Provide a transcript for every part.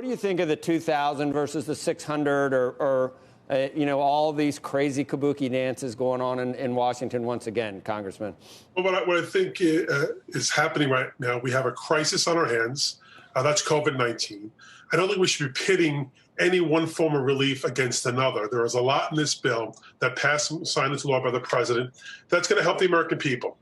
What do you think of the 2,000 versus the 600 or all these crazy kabuki dances going on in Washington once again, Congressman? Well, what I think is happening right now, we have a crisis on our hands. That's COVID-19. I don't think we should be pitting any one form of relief against another. There is a lot in this bill that passed and signed into law by the president that's going to help the American people,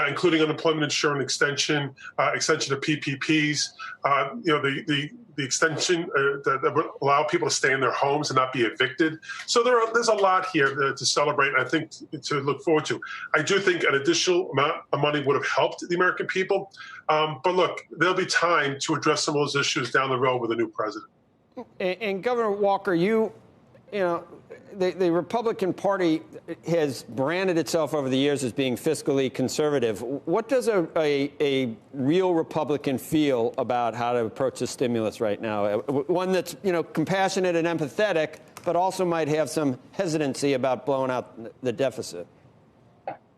including unemployment insurance extension, extension of PPPs, the extension that would allow people to stay in their homes and not be evicted. So there's a lot here to celebrate, and I think to look forward to. I do think an additional amount of money would have helped the American people. But look, there'll be time to address some of those issues down the road with a new president. And Governor Walker, the Republican Party has branded itself over the years as being fiscally conservative. What does a real Republican feel about how to approach the stimulus right now? One that's, compassionate and empathetic, but also might have some hesitancy about blowing out the deficit.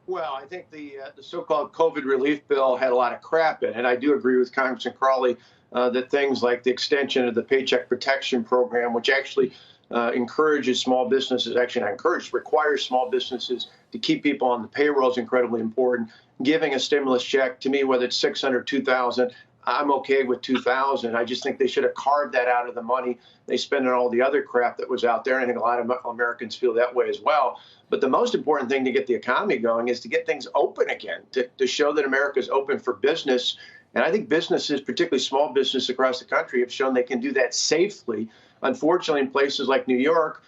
Well, I think the so-called COVID relief bill had a lot of crap in it. And I do agree with Congressman Crowley that things like the extension of the Paycheck Protection Program, which actually encourages small businesses, actually not encourages, requires small businesses to keep people on the payroll is incredibly important. Giving a stimulus check, to me, whether it's 600, 2,000, I'm okay with 2,000. I just think they should have carved that out of the money they spend on all the other crap that was out there. And I think a lot of Americans feel that way as well. But the most important thing to get the economy going is to get things open again, to show that America is open for business. And I think businesses, particularly small business across the country, have shown they can do that safely. Unfortunately, in places like New York,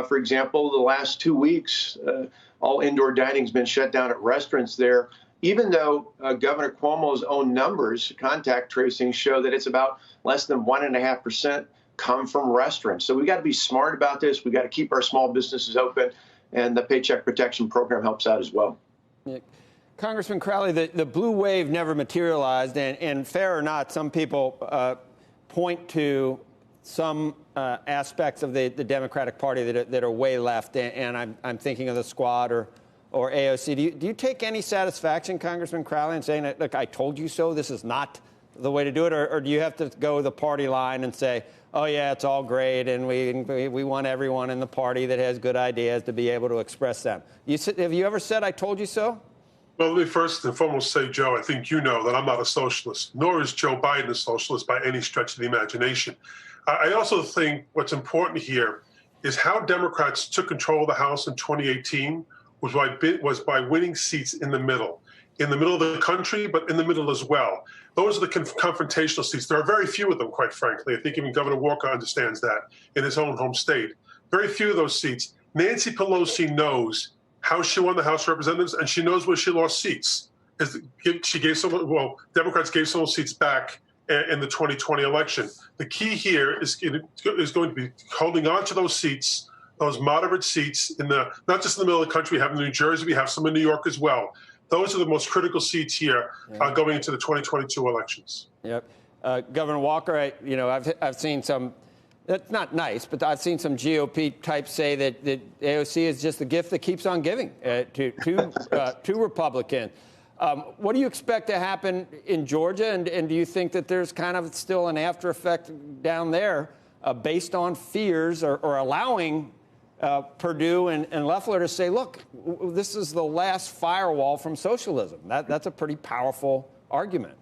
for example, the last 2 weeks, all indoor dining has been shut down at restaurants there, even though Governor Cuomo's own numbers, contact tracing, show that it's about less than 1.5% come from restaurants. So we've got to be smart about this. We've got to keep our small businesses open, and the Paycheck Protection Program helps out as well. Yeah. Congressman Crowley, the blue wave never materialized, and fair or not, some people point to some aspects of the Democratic Party that are way left, and I'm thinking of the Squad or AOC. Do you take any satisfaction, Congressman Crowley, in saying, look, I told you so, this is not the way to do it, or do you have to go the party line and say, oh, yeah, it's all great, and we want everyone in the party that has good ideas to be able to express them? Have you ever said, I told you so? Well, let me first and foremost say, Joe, I think you know that I'm not a socialist, nor is Joe Biden a socialist by any stretch of the imagination. I also think what's important here is how Democrats took control of the House in 2018 was by winning seats in the middle of the country, but in the middle as well. Those are the confrontational seats. There are very few of them, quite frankly. I think even Governor Walker understands that in his own home state. Very few of those seats. Nancy Pelosi knows how she won the House of Representatives, and she knows where she lost seats. Democrats gave some seats back in the 2020 election. The key here is going to be holding on to those seats, those moderate seats, not just in the middle of the country. We have in New Jersey, we have some in New York as well. Those are the most critical seats here going into the 2022 elections. Yep. Governor Walker, I've seen some. That's not nice, but I've seen some GOP types say that AOC is just the gift that keeps on giving to Republicans. What do you expect to happen in Georgia, and do you think that there's kind of still an after effect down there based on fears or allowing Perdue and Loeffler to say, look, this is the last firewall from socialism? That's a pretty powerful argument.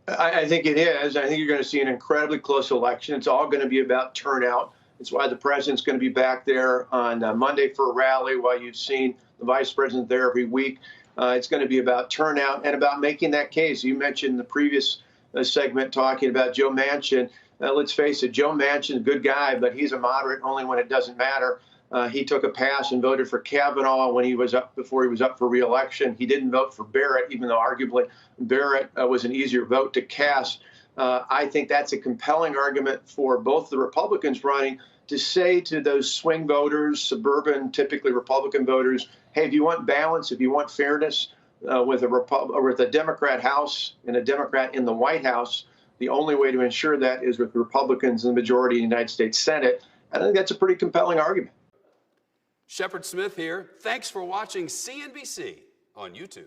I think it is. I think you're going to see an incredibly close election. It's all going to be about turnout. It's why the president's going to be back there on Monday for a rally, while you've seen the vice president there every week. It's going to be about turnout and about making that case. You mentioned the previous segment talking about Joe Manchin. Let's face it, Joe Manchin, a good guy, but he's a moderate only when it doesn't matter. He took a pass and voted for Kavanaugh before he was up for re-election. He didn't vote for Barrett, even though arguably Barrett was an easier vote to cast. I think that's a compelling argument for both the Republicans running to say to those swing voters, suburban, typically Republican voters, hey, if you want balance, if you want fairness with a Democrat House and a Democrat in the White House, the only way to ensure that is with Republicans in the majority in the United States Senate. I think that's a pretty compelling argument. Shepard Smith here. Thanks for watching CNBC on YouTube.